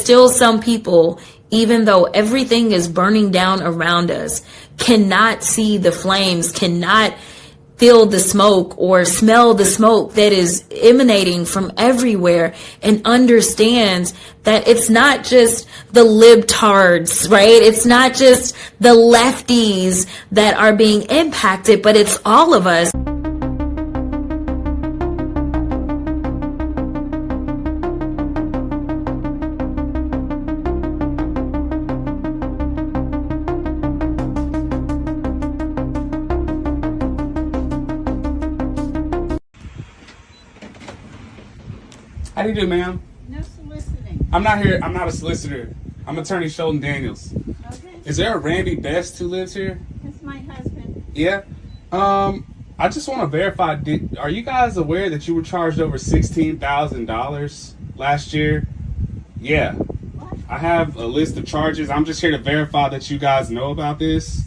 still some people, even though everything is burning down around us, cannot see the flames, cannot feel the smoke or smell the smoke that is emanating from everywhere, and understands that it's not just the libtards, right? It's not just the lefties that are being impacted, but it's all of us. How do you do, ma'am? No soliciting. I'm not here. I'm not a solicitor. I'm attorney Sheldon Daniels. Okay. Is there a Randy Best who lives here? That's my husband. Yeah. I just want to verify. Are you guys aware that you were charged over $16,000 last year? Yeah. What? I have a list of charges. I'm just here to verify that you guys know about this.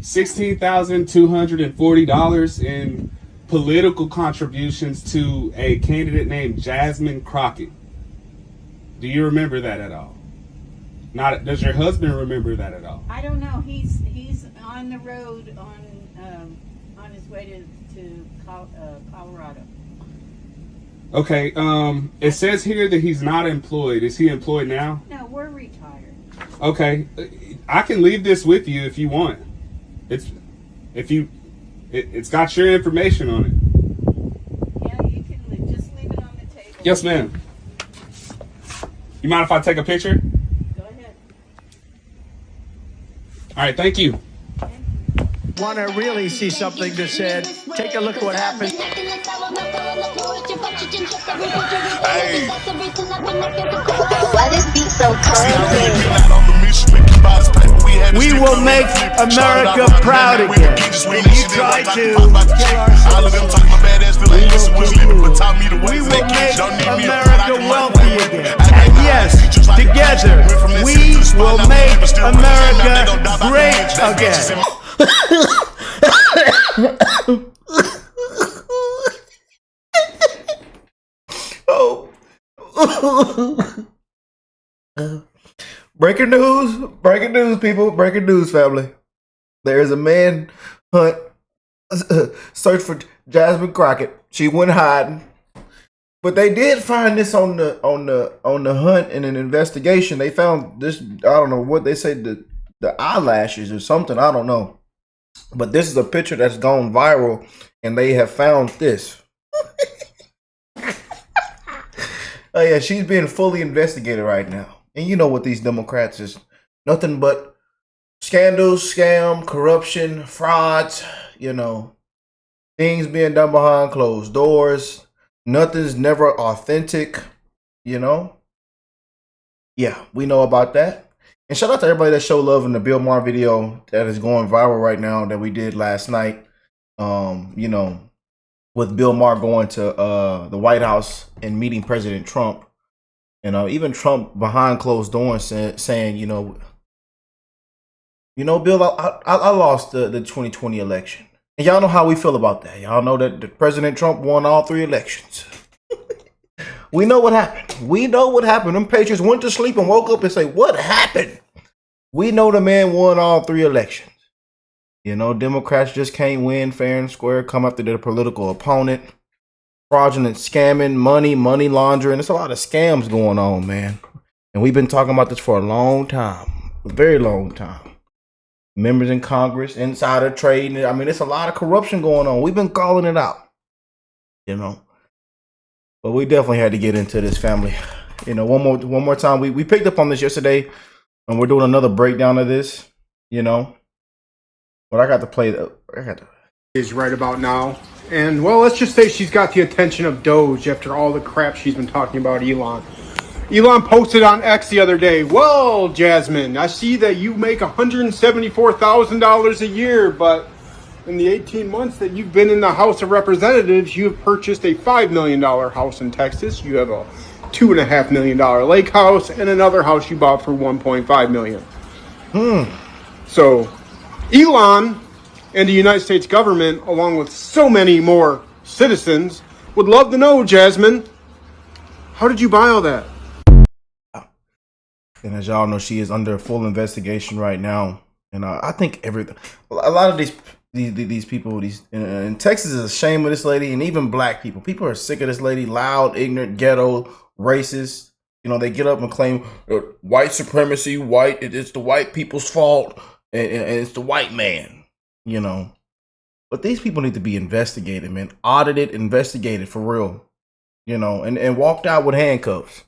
$16,240 in political contributions to a candidate named Jasmine Crockett. Do you remember that at all? Not. Does your husband remember that at all? I don't know. He's on the road on his way to Colorado. Okay. It says here that he's not employed. Is he employed now? No, we're retired. Okay. I can leave this with you if you want. It's got your information on it. Yeah, you can just leave it on the table. Yes, ma'am. You mind if I take a picture? Go ahead. All right, thank you. Want to really see something that said, take a look at what happened. Hey. Why this beat so cold? We will make America proud again. When you try to kill our we will make America wealthy again. And yes, together, we will make America great again. Breaking news, people. Breaking news, family. There is a manhunt search for Jasmine Crockett. She went hiding, but they did find this on the hunt in an investigation. They found this. I don't know what they say, the eyelashes or something. I don't know, but this is a picture that's gone viral, and they have found this. Oh yeah, she's being fully investigated right now. And you know what these Democrats is, nothing but scandals, scam, corruption, frauds, you know, things being done behind closed doors. Nothing's never authentic, you know. Yeah, we know about that. And shout out to everybody that showed love in the Bill Maher video that is going viral right now that we did last night. You know, with Bill Maher going to the White House and meeting President Trump. You know, even Trump behind closed doors saying, you know, Bill, I lost the 2020 election. And y'all know how we feel about that. Y'all know that President Trump won all 3 elections. We know what happened. We know what happened. Them patriots went to sleep and woke up and say, what happened? We know the man won all 3 elections. You know, Democrats just can't win fair and square, come after their political opponent. Fraudulent scamming, money laundering. There's a lot of scams going on, man. And we've been talking about this for a long time. A very long time. Members in Congress, insider trading. I mean, there's a lot of corruption going on. We've been calling it out. You know. But we definitely had to get into this, family. You know, one more time. We picked up on this yesterday. And we're doing another breakdown of this. You know. But I got to play is right about now. And, well, let's just say she's got the attention of Doge after all the crap she's been talking about Elon. Elon posted on X the other day, well, Jasmine, I see that you make $174,000 a year, but in the 18 months that you've been in the House of Representatives, you have purchased a $5 million house in Texas. You have a $2.5 million lake house and another house you bought for $1.5 million. So, Elon and the United States government, along with so many more citizens, would love to know, Jasmine, how did you buy all that? And as y'all know, she is under full investigation right now. And I think a lot of these people, in Texas is a shame of this lady, and even black people. People are sick of this lady, loud, ignorant, ghetto, racist. You know, they get up and claim white supremacy, it's the white people's fault, and it's the white man, you know. But these people need to be investigated, man. Audited, investigated for real, you know, and walked out with handcuffs.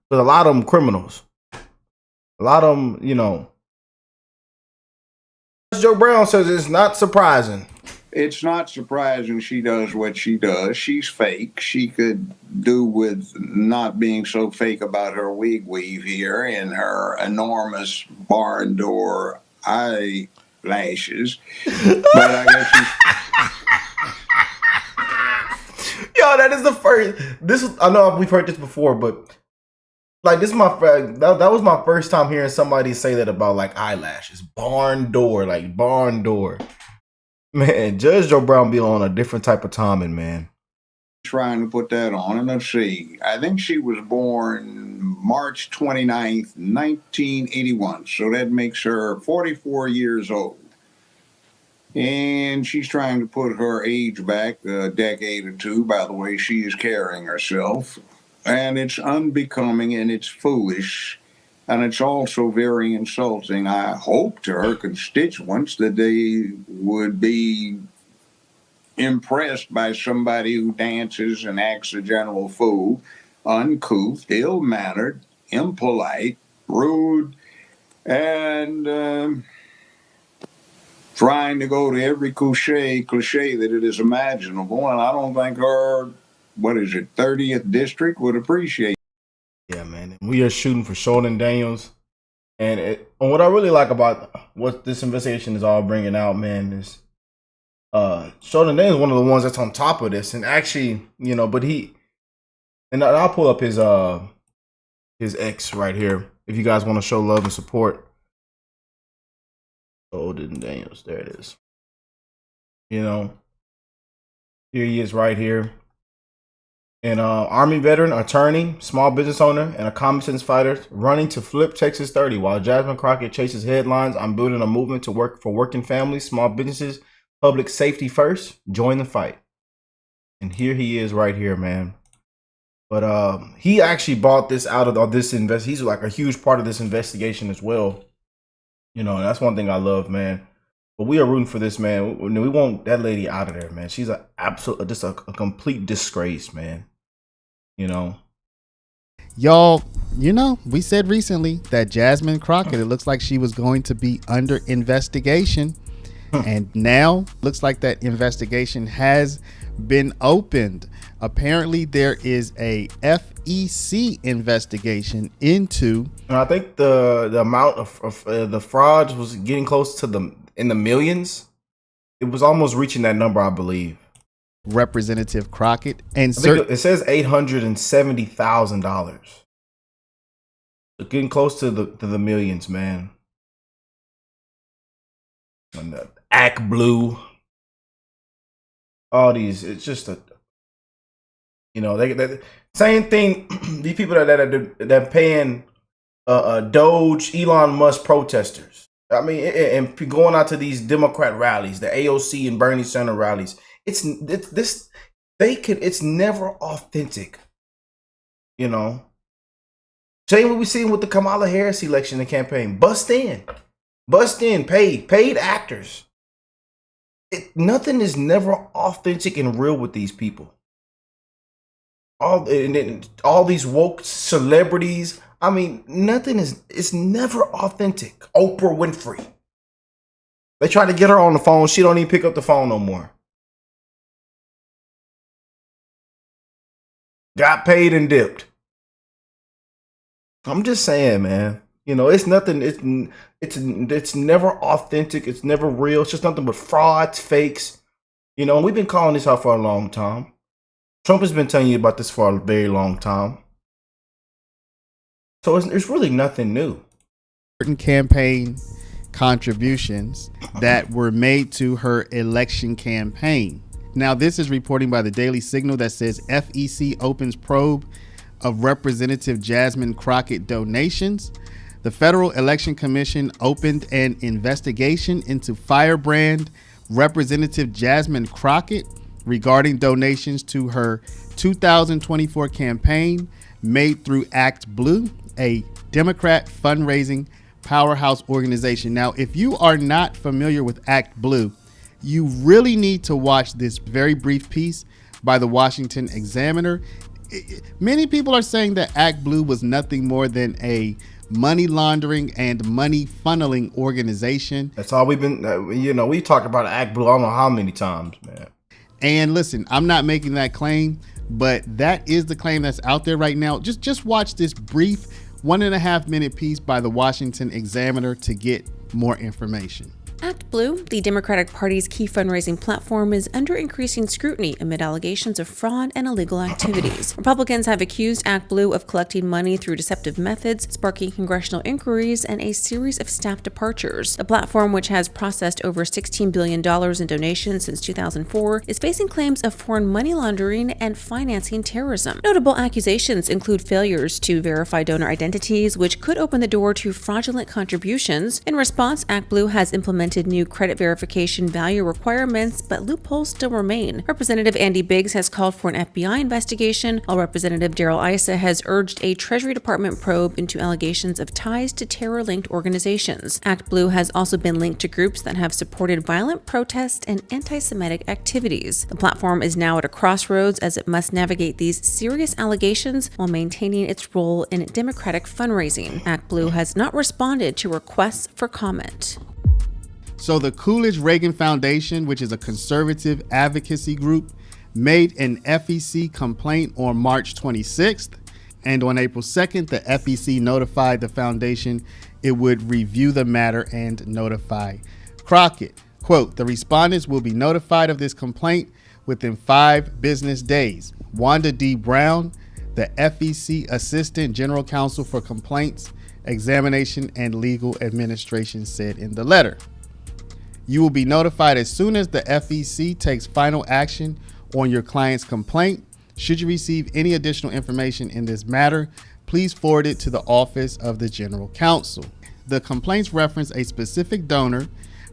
But a lot of them criminals. A lot of them, you know. Joe Brown says it's not surprising. It's not surprising she does what she does. She's fake. She could do with not being so fake about her wig weave here and her enormous barn door eyelashes. But I guess she's... Yo, that is the first. I know we've heard this before, but like this is that was my first time hearing somebody say that about like eyelashes. Barn door. Man, Judge Joe Brown be on a different type of timing, man. Trying to put that on, and let's see. I think she was born March 29th, 1981. So that makes her 44 years old. And she's trying to put her age back a decade or two by the way she is carrying herself. And it's unbecoming and it's foolish. And it's also very insulting, I hope, to her constituents that they would be impressed by somebody who dances and acts a general fool, uncouth, ill-mannered, impolite, rude, and trying to go to every cliche that it is imaginable. And I don't think her, 30th district would appreciate. Yeah, man. We are shooting for Sheldon Daniels. And what I really like about what this investigation is all bringing out, man, is Sheldon Daniels is one of the ones that's on top of this. And actually, you know, and I'll pull up his ex right here if you guys want to show love and support. Sheldon Daniels, there it is. You know, here he is right here. An Army veteran, attorney, small business owner, and a common sense fighter running to flip Texas 30 while Jasmine Crockett chases headlines on building a movement to work for working families, small businesses, public safety first. Join the fight. And here he is right here, man. But he actually bought this out of this he's like a huge part of this investigation as well. You know, and that's one thing I love, man. But we are rooting for this, man. We want that lady out of there, man. She's just a complete disgrace, man. You know, y'all, you know, we said recently that Jasmine Crockett, it looks like she was going to be under investigation. And now looks like that investigation has been opened. Apparently there is a FEC investigation into. And I think the amount of the frauds was getting close to in the millions. It was almost reaching that number, I believe. Representative Crockett and it says $870,000. Getting close to the millions, man. And the ActBlue, all these, it's just you know, they same thing. These people that paying Doge, Elon Musk protesters. I mean, and going out to these Democrat rallies, the AOC and Bernie Sanders rallies. It's never authentic, you know. Same what we seen with the Kamala Harris election and campaign. Bust in, paid actors. Nothing is never authentic and real with these people. All these woke celebrities. I mean, it's never authentic. Oprah Winfrey. They try to get her on the phone. She don't even pick up the phone no more. Got paid and dipped. I'm just saying, man. You know, it's nothing. It's never authentic. It's never real. It's just nothing but frauds, fakes. You know, and we've been calling this out for a long time. Trump has been telling you about this for a very long time. So it's really nothing new. Certain campaign contributions that were made to her election campaign. Now, this is reporting by the Daily Signal that says FEC opens probe of Representative Jasmine Crockett donations. The Federal Election Commission opened an investigation into Firebrand Representative Jasmine Crockett regarding donations to her 2024 campaign made through ActBlue, a Democrat fundraising powerhouse organization. Now, if you are not familiar with ActBlue, you really need to watch this very brief piece by the Washington Examiner. Many people are saying that ActBlue was nothing more than a money laundering and money funneling organization. That's all we've been, we talked about ActBlue I don't know how many times, man. And listen, I'm not making that claim, but that is the claim that's out there right now. Just watch this brief 1.5 minute piece by the Washington Examiner to get more information. ActBlue, the Democratic Party's key fundraising platform, is under increasing scrutiny amid allegations of fraud and illegal activities. Republicans have accused ActBlue of collecting money through deceptive methods, sparking congressional inquiries and a series of staff departures. The platform, which has processed over $16 billion in donations since 2004, is facing claims of foreign money laundering and financing terrorism. Notable accusations include failures to verify donor identities, which could open the door to fraudulent contributions. In response, ActBlue has implemented new credit verification value requirements, but loopholes still remain. Representative Andy Biggs has called for an FBI investigation, while Representative Darrell Issa has urged a Treasury Department probe into allegations of ties to terror-linked organizations. ActBlue has also been linked to groups that have supported violent protests and anti-Semitic activities. The platform is now at a crossroads as it must navigate these serious allegations while maintaining its role in Democratic fundraising. ActBlue has not responded to requests for comment. So the Coolidge-Reagan Foundation, which is a conservative advocacy group, made an FEC complaint on March 26th. And on April 2nd, the FEC notified the foundation it would review the matter and notify Crockett. Quote, the respondents will be notified of this complaint within 5 business days. Wanda D. Brown, the FEC Assistant General Counsel for Complaints, Examination, and Legal Administration, said in the letter. You will be notified as soon as the FEC takes final action on your client's complaint. Should you receive any additional information in this matter, please forward it to the Office of the General Counsel. The complaints reference a specific donor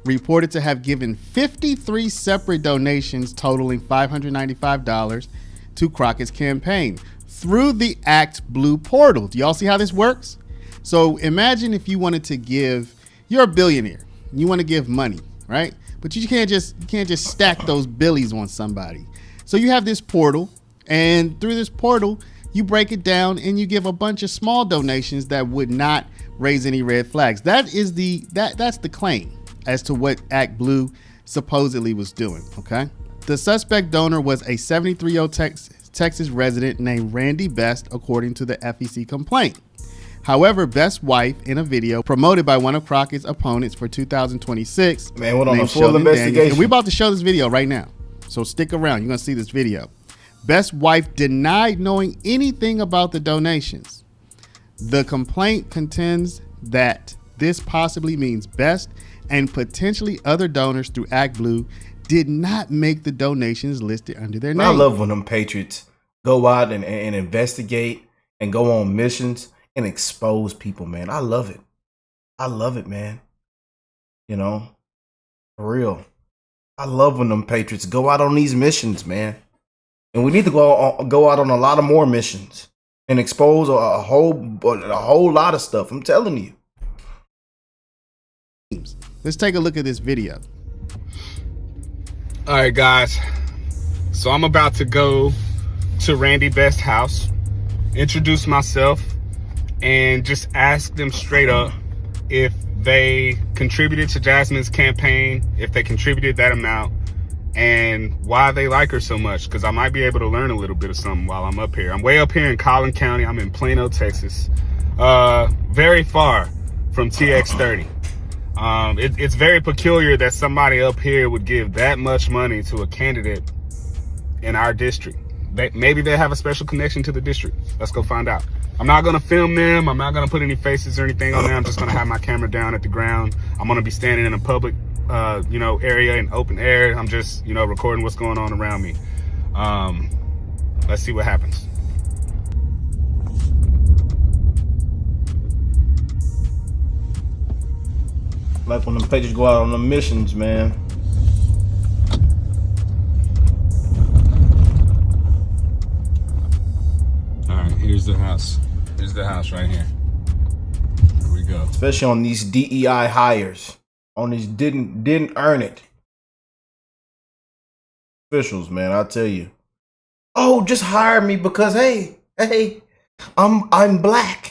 reported to have given 53 separate donations totaling $595 to Crockett's campaign through the ActBlue portal. Do y'all see how this works? So imagine if you wanted to give, you're a billionaire, you want to give money, right? But you can't just stack those billies on somebody. So you have this portal, and through this portal, you break it down and you give a bunch of small donations that would not raise any red flags. That's the claim as to what ActBlue supposedly was doing, okay? The suspect donor was a 73-year-old Texas resident named Randy Best, according to the FEC complaint. However, Best's wife, in a video promoted by one of Crockett's opponents for 2026, man, went on a full investigation. And we're about to show this video right now, so stick around. You're gonna see this video. Best's wife denied knowing anything about the donations. The complaint contends that this possibly means Best and potentially other donors through ActBlue did not make the donations listed under their name. I love when them patriots go out and investigate and go on missions and expose people, man. I love it. I love it, man. You know, for real. I love when them patriots go out on these missions, man. And we need to go out on a lot of more missions and expose a whole lot of stuff. I'm telling you. Let's take a look at this video. All right, guys. So I'm about to go to Randy Best's house, introduce myself, and just ask them straight up if they contributed to Jasmine's campaign, if they contributed that amount, and why they like her so much, because I might be able to learn a little bit of something while I'm up here. I'm way up here in Collin County. I'm in Plano, Texas. Very far from TX30. It's very peculiar that somebody up here would give that much money to a candidate in our district. Maybe they have a special connection to the district. Let's go find out. I'm not going to film them. I'm not going to put any faces or anything on there. I'm just going to have my camera down at the ground. I'm going to be standing in a public, area in open air. I'm just, recording what's going on around me. Let's see what happens. Like when the pages go out on the missions, man. All right, here's the house. Here's the house right here. Here we go. Especially on these DEI hires. On these didn't earn it. Officials, man, I tell you. Oh, just hire me because hey, I'm black.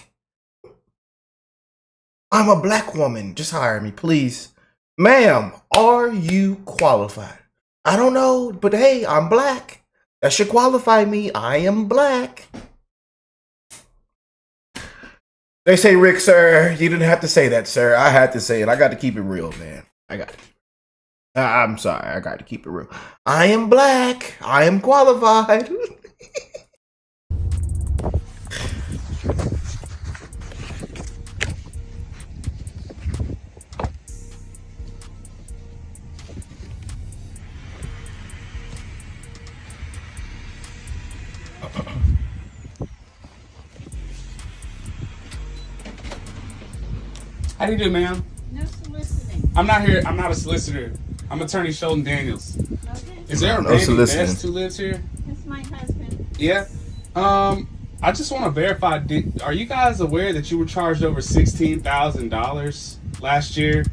I'm a black woman. Just hire me, please. Ma'am, are you qualified? I don't know, but hey, I'm black. That should qualify me. I am black. They say, Rick, sir, you didn't have to say that, sir. I had to say it. I got to keep it real, man. I got it. I'm sorry. I got to keep it real. I am black. I am qualified. How do you do, ma'am? No soliciting. I'm not here. I'm not a solicitor. I'm attorney Sheldon Daniels. Okay. Is there a No Randy soliciting. Best who lives here? That's my husband. Yeah. I just want to verify. Are you guys aware that you were charged over $16,000 last year?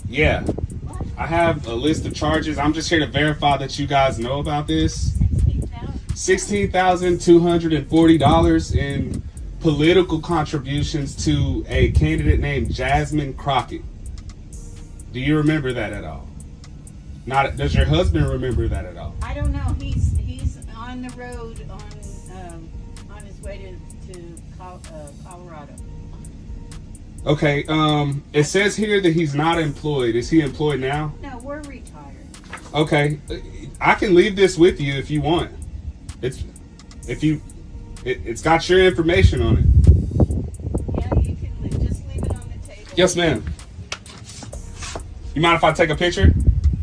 Yeah. What? I have a list of charges. I'm just here to verify that you guys know about this. $16,240 in political contributions to a candidate named Jasmine Crockett. Do you remember that at all? Not. Does your husband remember that at all? I don't know. He's on the road on his way to Colorado. Okay. It says here that he's not employed. Is he employed now? No, we're retired. Okay. I can leave this with you if you want. It's got your information on it. Yeah, you can just leave it on the table. Yes, ma'am. You mind if I take a picture?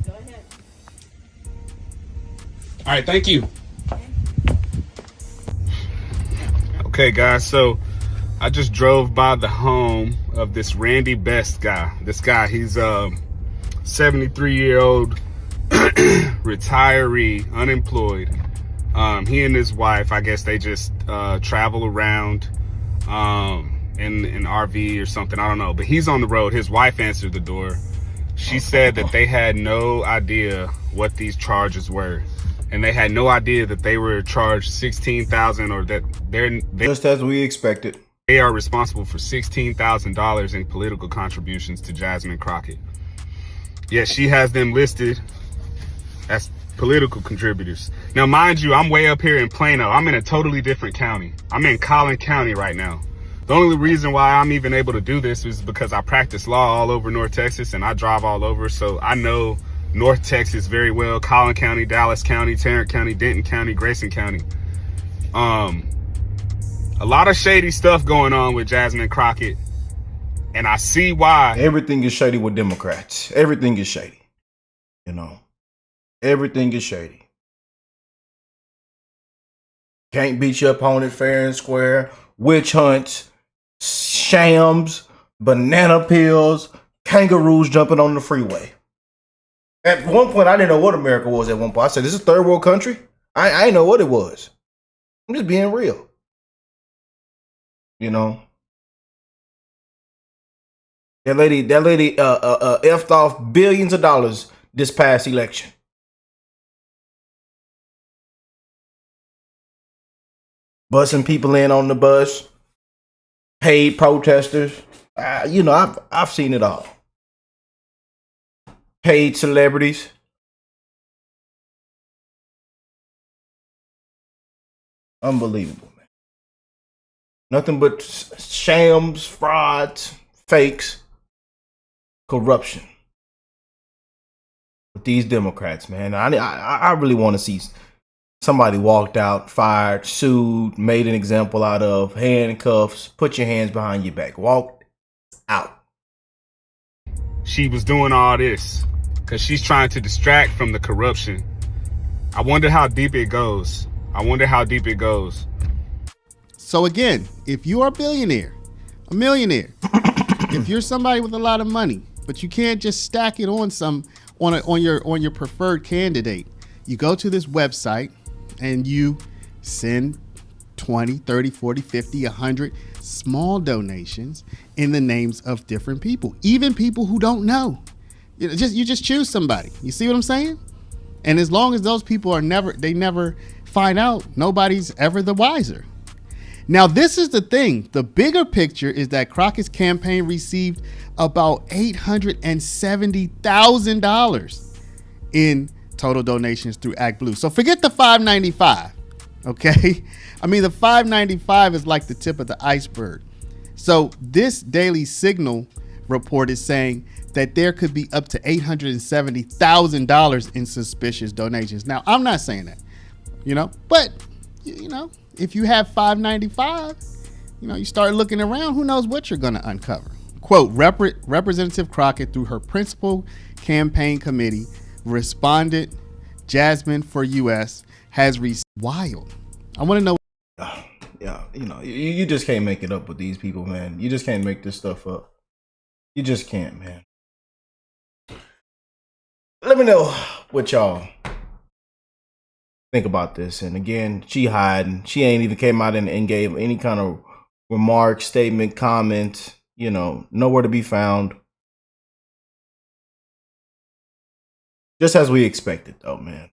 Go ahead. All right, thank you. Okay, guys, so I just drove by the home of this Randy Best guy. This guy, he's a 73-year-old retiree, unemployed. He and his wife, I guess they just travel around in an RV or something. I don't know. But he's on the road. His wife answered the door. She said that they had no idea what these charges were. And they had no idea that they were charged $16,000 or that they just as we expected. They are responsible for $16,000 in political contributions to Jasmine Crockett. Yes, she has them listed as political contributors. Now, mind you, I'm way up here in Plano. I'm in a totally different county. I'm in Collin County right now. The only reason why I'm even able to do this is because I practice law all over North Texas and I drive all over. So I know North Texas very well. Collin County, Dallas County, Tarrant County, Denton County, Grayson County. A lot of shady stuff going on with Jasmine Crockett. And I see why. Everything is shady with Democrats. Everything is shady. You know. Everything is shady. Can't beat your opponent fair and square. Witch hunts, shams, banana peels, kangaroos jumping on the freeway. At one point, I didn't know what America was at one point. I said, this is a third world country? I didn't know what it was. I'm just being real. You know? That lady effed off billions of dollars this past election. Busing people in on the bus, paid protesters. You know, I've seen it all. Paid celebrities. Unbelievable, man. Nothing but shams, frauds, fakes, corruption. With these Democrats, man. I really want to see somebody walked out, fired, sued, made an example out of, handcuffs, put your hands behind your back, walked out. She was doing all this because she's trying to distract from the corruption. I wonder how deep it goes. So again, if you are a billionaire, a millionaire, if you're somebody with a lot of money, but you can't just stack it on on your preferred candidate. You go to this website and you send 20, 30, 40, 50, 100 small donations in the names of different people, even people who don't know. You just choose somebody. You see what I'm saying? And as long as those people never find out, nobody's ever the wiser. Now, this is the thing. The bigger picture is that Crockett's campaign received about $870,000 in total donations through ActBlue. So forget the $595. Okay. I mean, the $595 is like the tip of the iceberg. So this Daily Signal report is saying that there could be up to $870,000 in suspicious donations. Now, I'm not saying that, but if you have $595, you start looking around, who knows what you're going to uncover. Quote, Representative Crockett, through her principal campaign committee, respondent Jasmine for U.S. has received wild. I want to know. Yeah, you just can't make it up with these people, man. You just can't make this stuff up. You just can't, man. Let me know what y'all think about this. And again, she hiding. She ain't even came out and gave any kind of remark, statement, comment, nowhere to be found. Just as we expected, though, man.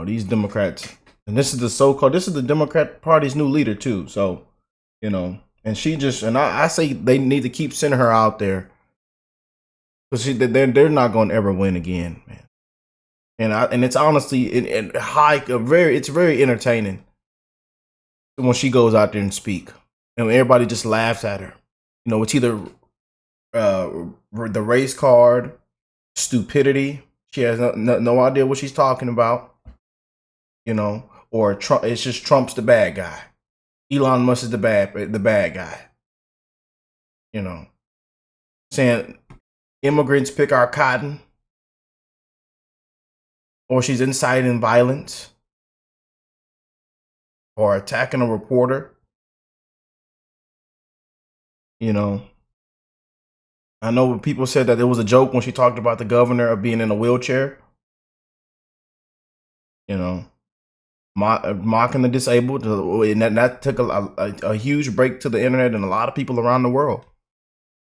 These Democrats, and this is the Democrat Party's new leader, too. So, and I say they need to keep sending her out there. Because they're not going to ever win again, man. And it's honestly it's very entertaining when she goes out there and speak, and everybody just laughs at her. It's either the race card, stupidity. She has no idea what she's talking about, or Trump. It's just Trump's the bad guy. Elon Musk is the bad guy. Saying immigrants pick our cotton, or she's inciting violence, or attacking a reporter. I know people said that it was a joke when she talked about the governor of being in a wheelchair. Mocking the disabled, and that took a huge break to the internet and a lot of people around the world.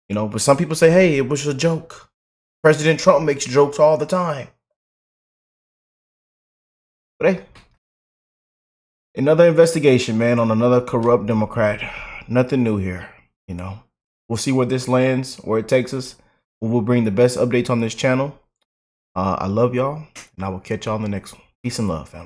But some people say, hey, it was a joke. President Trump makes jokes all the time. But hey, another investigation, man, on another corrupt Democrat. Nothing new here, We'll see where this lands, where it takes us. We'll bring the best updates on this channel. I love y'all, and I will catch y'all on the next one. Peace and love, family.